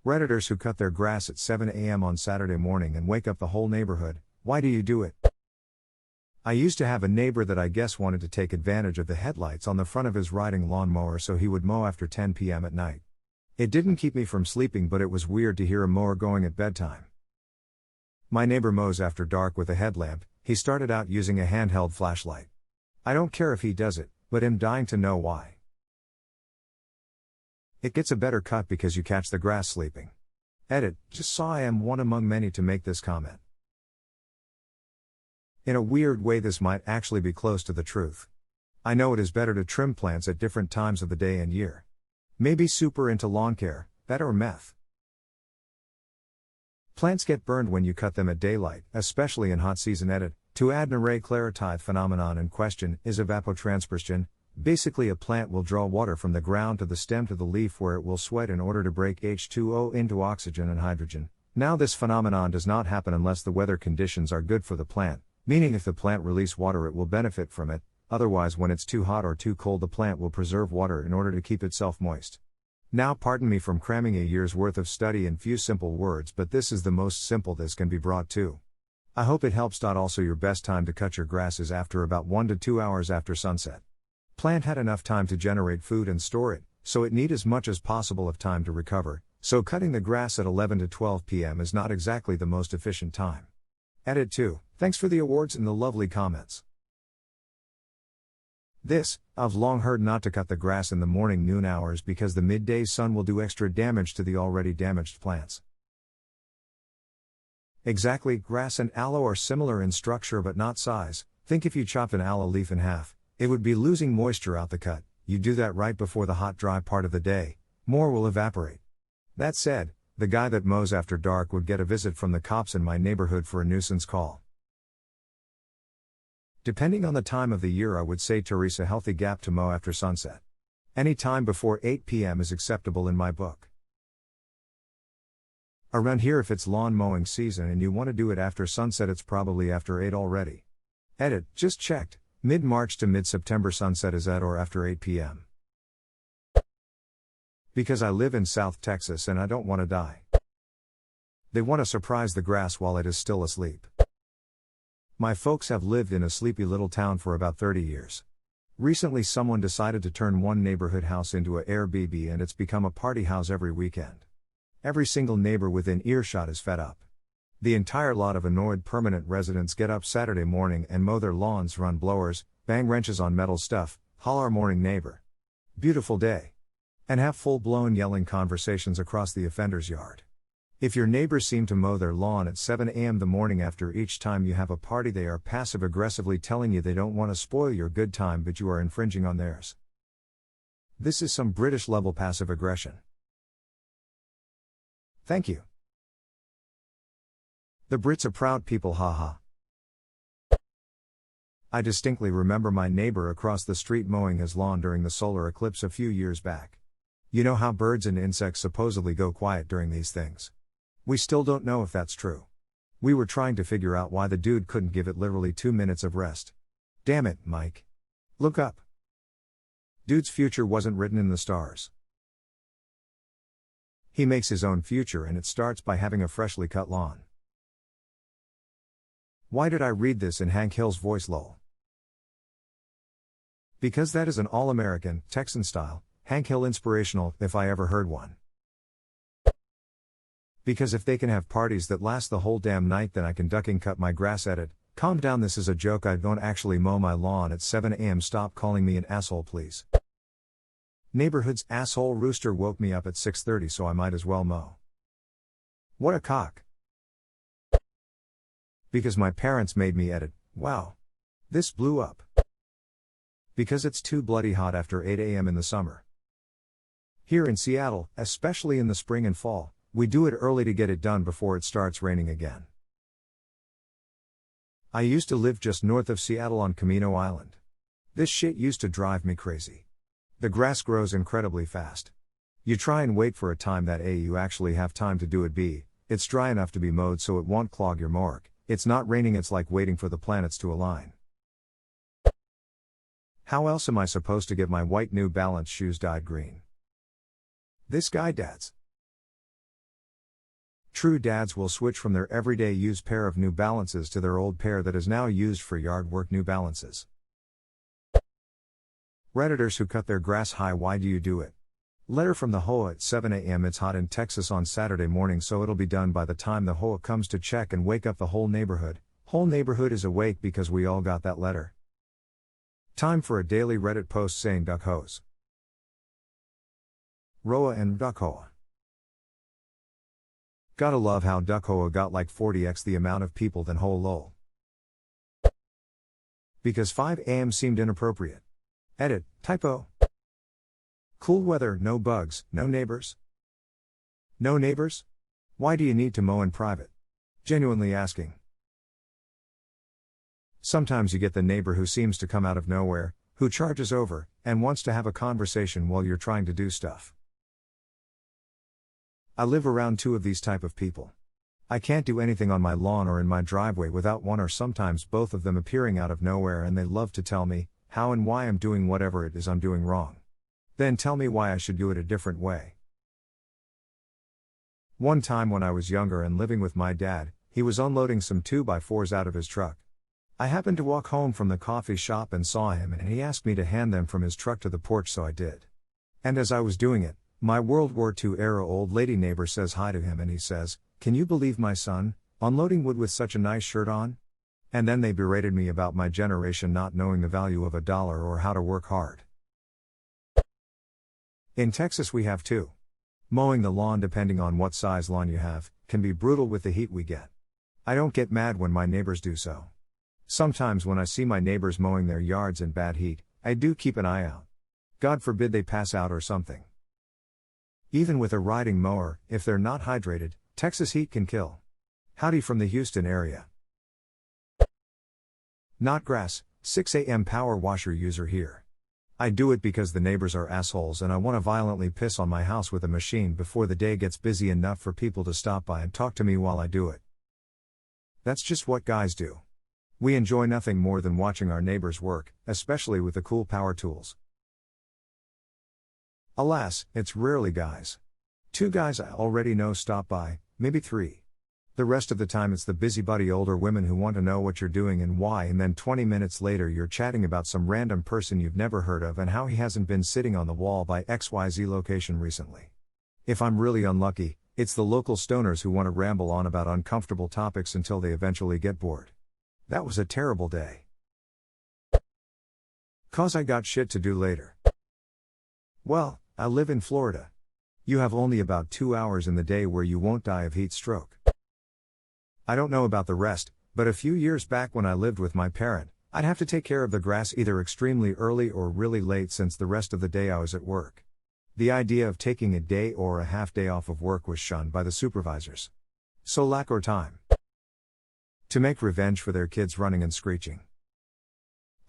Redditors who cut their grass at 7 a.m. on Saturday morning and wake up the whole neighborhood. Why do you do it? I used to have a neighbor that I guess wanted to take advantage of the headlights on the front of his riding lawnmower, so he would mow after 10 p.m. at night. It didn't keep me from sleeping, but it was weird to hear a mower going at bedtime. My neighbor mows after dark with a headlamp. He started out using a handheld flashlight. I don't care if he does it, but I'm dying to know why. It gets a better cut because you catch the grass sleeping. Edit, just saw I am one among many to make this comment. In a weird way, this might actually be close to the truth. I know it is better to trim plants at different times of the day and year. Maybe super into lawn care, that or meth. Plants get burned when you cut them at daylight, especially in hot season. Edit, to add an array claritide phenomenon in question is evapotranspiration. Basically, a plant will draw water from the ground to the stem to the leaf where it will sweat in order to break H2O into oxygen and hydrogen. Now, this phenomenon does not happen unless the weather conditions are good for the plant, meaning if the plant release water it will benefit from it, otherwise when it's too hot or too cold the plant will preserve water in order to keep itself moist. Now, pardon me from cramming a year's worth of study in few simple words, but this is the most simple this can be brought to. I hope it helps. Also, your best time to cut your grass is after about 1 to 2 hours after sunset. Plant had enough time to generate food and store it, so it need as much as possible of time to recover, so cutting the grass at 11 to 12 p.m. is not exactly the most efficient time. Edit 2, thanks for the awards and the lovely comments. I've long heard not to cut the grass in the morning noon hours because the midday sun will do extra damage to the already damaged plants. Exactly, grass and aloe are similar in structure but not size. Think if you chopped an aloe leaf in half, it would be losing moisture out the cut. You do that right before the hot dry part of the day, more will evaporate. That said, the guy that mows after dark would get a visit from the cops in my neighborhood for a nuisance call. Depending on the time of the year, I would say Teresa, healthy gap to mow after sunset. Any time before 8 p.m. is acceptable in my book. Around here, if it's lawn mowing season and you want to do it after sunset, it's probably after 8 already. Edit, just checked, mid-March to mid-September sunset is at or after 8 p.m. Because I live in South Texas and I don't want to die. They want to surprise the grass while it is still asleep. My folks have lived in a sleepy little town for about 30 years. Recently, someone decided to turn one neighborhood house into an Airbnb and it's become a party house every weekend. Every single neighbor within earshot is fed up. The entire lot of annoyed permanent residents get up Saturday morning and mow their lawns, run blowers, bang wrenches on metal stuff, holler morning neighbor. Beautiful day. And have full-blown yelling conversations across the offender's yard. If your neighbors seem to mow their lawn at 7 a.m. the morning after each time you have a party, they are passive-aggressively telling you they don't want to spoil your good time, but you are infringing on theirs. This is some British-level passive aggression. Thank you. The Brits are proud people, haha. I distinctly remember my neighbor across the street mowing his lawn during the solar eclipse a few years back. You know how birds and insects supposedly go quiet during these things? We still don't know if that's true. We were trying to figure out why the dude couldn't give it literally 2 minutes of rest. Damn it, Mike. Look up. Dude's future wasn't written in the stars. He makes his own future and it starts by having a freshly cut lawn. Why did I read this in Hank Hill's voice, lol? Because that is an all-American, Texan style, Hank Hill inspirational, if I ever heard one. Because if they can have parties that last the whole damn night, then I can ducking cut my grass. Edit, calm down, this is a joke, I don't actually mow my lawn at 7 a.m. Stop calling me an asshole, please. Neighborhood's asshole rooster woke me up at 6:30, so I might as well mow. What a cock. Because my parents made me. Edit, wow. This blew up. Because it's too bloody hot after 8 a.m. in the summer. Here in Seattle, especially in the spring and fall, we do it early to get it done before it starts raining again. I used to live just north of Seattle on Camino Island. This shit used to drive me crazy. The grass grows incredibly fast. You try and wait for a time that A, you actually have time to do it, B, it's dry enough to be mowed so it won't clog your mower. It's not raining, it's like waiting for the planets to align. How else am I supposed to get my white New Balance shoes dyed green? This guy dads. True dads will switch from their everyday used pair of New Balances to their old pair that is now used for yard work New Balances. Redditors who cut their grass. Hi, why do you do it? Letter from the Hoa at 7 a.m. It's hot in Texas on Saturday morning, so it'll be done by the time the Hoa comes to check and wake up the whole neighborhood. Whole neighborhood is awake because we all got that letter. Time for a daily Reddit post saying duck hose. Roa and duck Hoa. Gotta love how duck Hoa got like 40x the amount of people than Hoa lol. Because 5 a.m. seemed inappropriate. Edit, typo. Cool weather, no bugs, no neighbors. No neighbors? Why do you need to mow in private? Genuinely asking. Sometimes you get the neighbor who seems to come out of nowhere, who charges over, and wants to have a conversation while you're trying to do stuff. I live around two of these type of people. I can't do anything on my lawn or in my driveway without one or sometimes both of them appearing out of nowhere, and they love to tell me how and why I'm doing whatever it is I'm doing wrong. Then tell me why I should do it a different way. One time when I was younger and living with my dad, he was unloading some 2x4s out of his truck. I happened to walk home from the coffee shop and saw him, and he asked me to hand them from his truck to the porch, so I did. And as I was doing it, my World War II era old lady neighbor says hi to him, and he says, "Can you believe my son, unloading wood with such a nice shirt on?" And then they berated me about my generation not knowing the value of $1 or how to work hard. In Texas we have two. Mowing the lawn, depending on what size lawn you have, can be brutal with the heat we get. I don't get mad when my neighbors do so. Sometimes when I see my neighbors mowing their yards in bad heat, I do keep an eye out. God forbid they pass out or something. Even with a riding mower, if they're not hydrated, Texas heat can kill. Howdy from the Houston area. Not grass, 6 a.m. power washer user here. I do it because the neighbors are assholes and I want to violently piss on my house with a machine before the day gets busy enough for people to stop by and talk to me while I do it. That's just what guys do. We enjoy nothing more than watching our neighbors work, especially with the cool power tools. Alas, it's rarely guys. 2 guys I already know stop by, maybe 3. The rest of the time it's the busybody older women who want to know what you're doing and why, and then 20 minutes later you're chatting about some random person you've never heard of and how he hasn't been sitting on the wall by XYZ location recently. If I'm really unlucky, it's the local stoners who want to ramble on about uncomfortable topics until they eventually get bored. That was a terrible day. 'Cause I got shit to do later. Well, I live in Florida. You have only about 2 hours in the day where you won't die of heat stroke. I don't know about the rest, but a few years back when I lived with my parent, I'd have to take care of the grass either extremely early or really late since the rest of the day I was at work. The idea of taking a day or a half day off of work was shunned by the supervisors. So lack or time to make revenge for their kids running and screeching.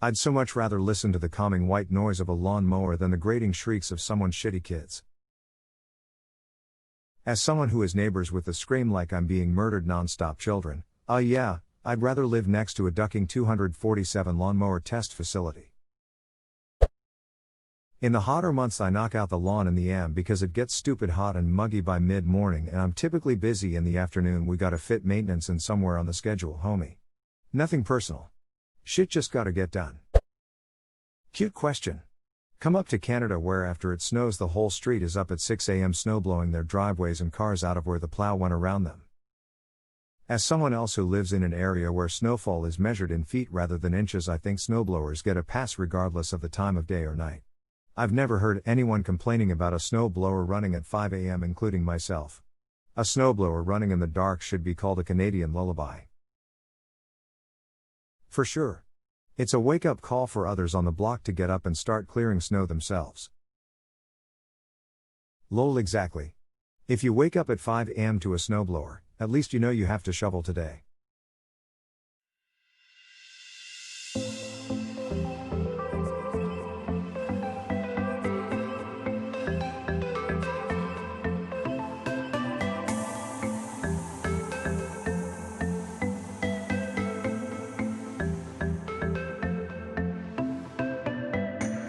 I'd so much rather listen to the calming white noise of a lawn mower than the grating shrieks of someone's shitty kids. As someone who has neighbors with the scream like I'm being murdered nonstop children, yeah, I'd rather live next to a ducking 247 lawnmower test facility. In the hotter months I knock out the lawn in the AM because it gets stupid hot and muggy by mid-morning and I'm typically busy in the afternoon. We gotta fit maintenance in somewhere on the schedule, homie. Nothing personal. Shit just gotta get done. Cute question. Come up to Canada where after it snows the whole street is up at 6 a.m. snowblowing their driveways and cars out of where the plow went around them. As someone else who lives in an area where snowfall is measured in feet rather than inches, I think snowblowers get a pass regardless of the time of day or night. I've never heard anyone complaining about a snowblower running at 5 a.m. including myself. A snowblower running in the dark should be called a Canadian lullaby. For sure. It's a wake-up call for others on the block to get up and start clearing snow themselves. Lol, exactly. If you wake up at 5 a.m. to a snowblower, at least you know you have to shovel today.